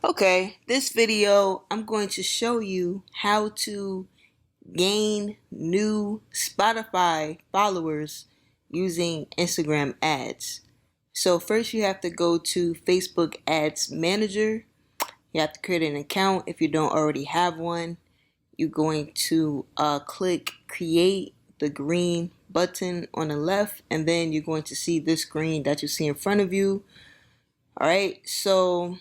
Okay, this video I'm going to show you how to gain new Spotify followers using Instagram ads. So first you have to go to Facebook Ads Manager. You have to create an account if you don't already have one. You're going to click create, the green button on the left, and then you're going to see this screen that you see in front of you. Alright, so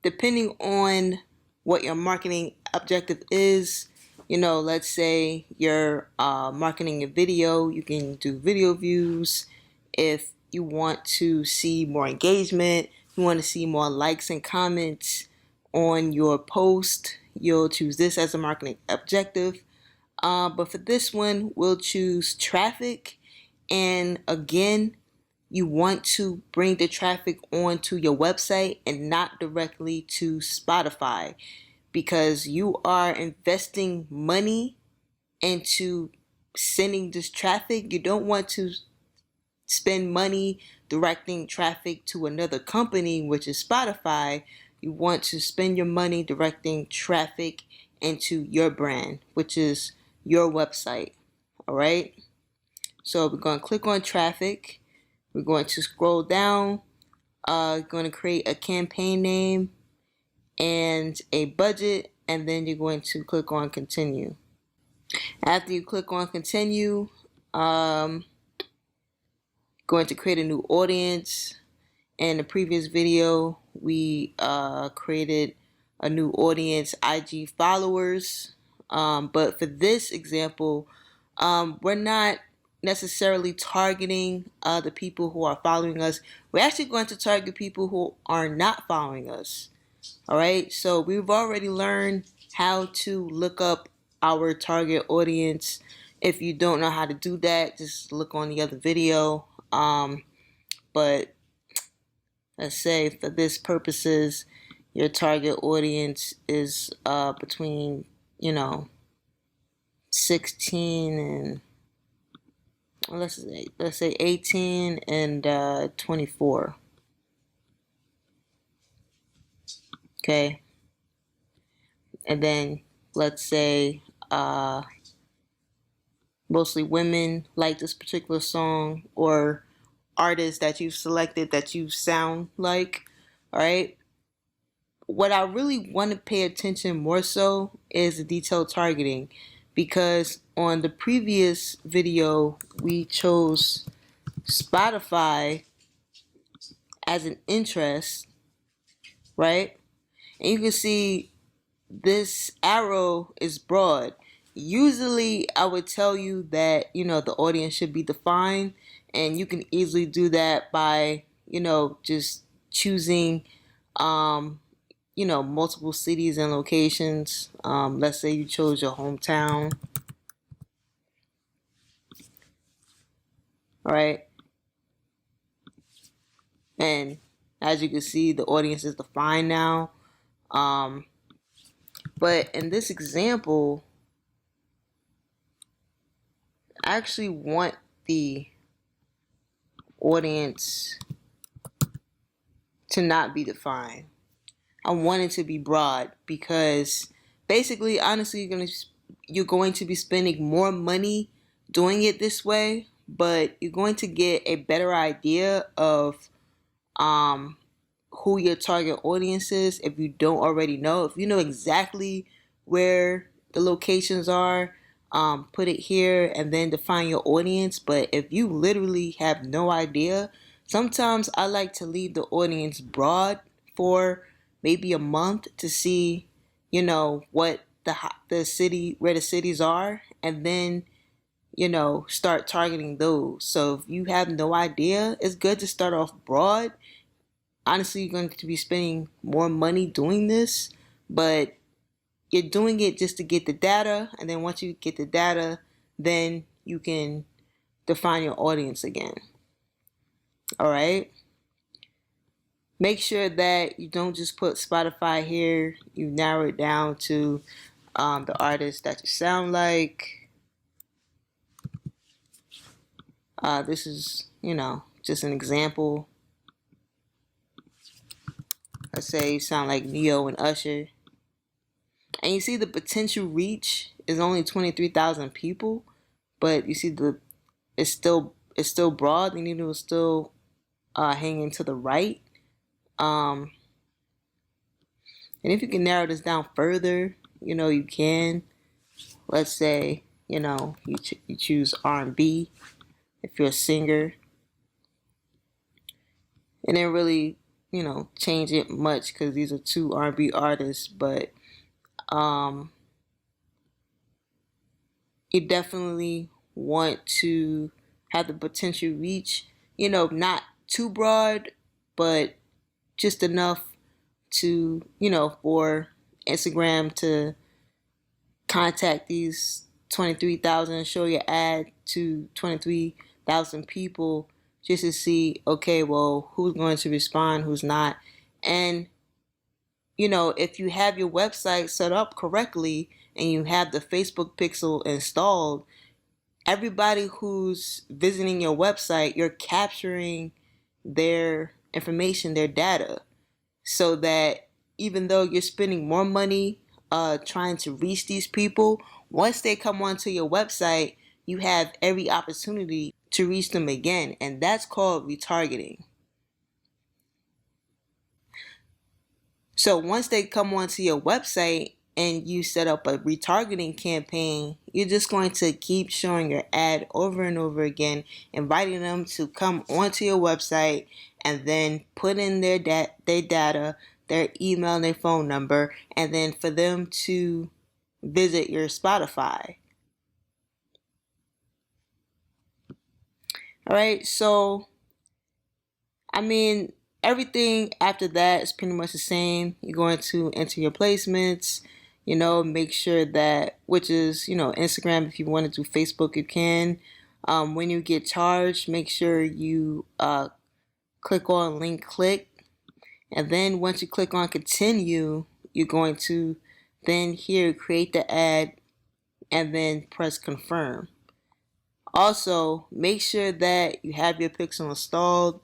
depending on what your marketing objective is, let's say you're marketing a video, you can do video views. If you want to see more engagement, you want to see more likes and comments on your post, you'll choose this as a marketing objective. But for this one, we'll choose traffic. And again, you want to bring the traffic onto your website and not directly to Spotify, because you are investing money into sending this traffic. You don't want to spend money directing traffic to another company, which is Spotify. You want to spend your money directing traffic into your brand, which is your website. All right. So we're going to click on traffic. We're going to scroll down, going to create a campaign name and a budget, and then you're going to click on continue. After you click on continue, going to create a new audience. In the previous video, we created a new audience, IG followers. But for this example, we're not necessarily targeting the people who are following us. We're actually going to target people who are not following us. All right, so we've already learned how to look up our target audience. If you don't know how to do that, just look on the other video. But let's say for this purposes, your target audience is between 16 and let's say 18 and 24. Okay, and then let's say mostly women like this particular song, or artists that you've selected that you sound like. All right, what I really want to pay attention more so is the detailed targeting, because on the previous video we chose Spotify as an interest, right? And you can see this arrow is broad. Usually I would tell you that the audience should be defined, and you can easily do that by just choosing multiple cities and locations. Let's say you chose your hometown. All right, and as you can see, the audience is defined now. But in this example, I actually want the audience to not be defined. I want it to be broad, because basically, honestly, you're going to be spending more money doing it this way, but you're going to get a better idea of who your target audience is if you don't already know. If you know exactly where the locations are, put it here and then define your audience. But if you literally have no idea, sometimes I like to leave the audience broad for maybe a month to see, what the city, where the cities are, and then start targeting those. So if you have no idea, it's good to start off broad. Honestly, you're going to be spending more money doing this, but you're doing it just to get the data, and then once you get the data, then you can define your audience again. All right, make sure that you don't just put Spotify here. You narrow it down to the artist that you sound like. This is just an example. Let's say you sound like Neo and Usher, and you see the potential reach is only 23,000 people, but you see it's still broad. The needle is still hanging to the right. Um, and if you can narrow this down further, you can. Let's say you choose R&B if you're a singer, and then really change it much because these are two R&B artists, but um, you definitely want to have the potential reach, not too broad, but just enough to, for Instagram to contact these 23,000, show your ad to 23,000 people just to see, okay, well, who's going to respond, who's not. And, if you have your website set up correctly and you have the Facebook pixel installed, everybody who's visiting your website, you're capturing their information, their data, so that even though you're spending more money trying to reach these people, once they come onto your website, you have every opportunity to reach them again, and that's called retargeting. So once they come onto your website and you set up a retargeting campaign, you're just going to keep showing your ad over and over again, inviting them to come onto your website and then put in their data, their email, and their phone number, and then for them to visit your Spotify. All right, so I mean, everything after that is pretty much the same. You're going to enter your placements, make sure that, which is, Instagram. If you want to do Facebook, you can. When you get charged, make sure you click on link click. And then once you click on continue, you're going to then here create the ad and then press confirm. Also, make sure that you have your pixel installed.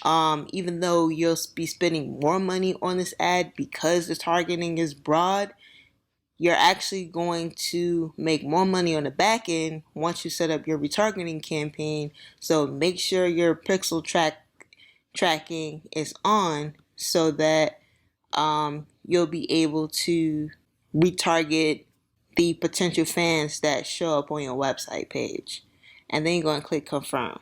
Even though you'll be spending more money on this ad because the targeting is broad, you're actually going to make more money on the back end once you set up your retargeting campaign. So make sure your pixel tracking is on so that you'll be able to retarget the potential fans that show up on your website page. And then you're going to click confirm.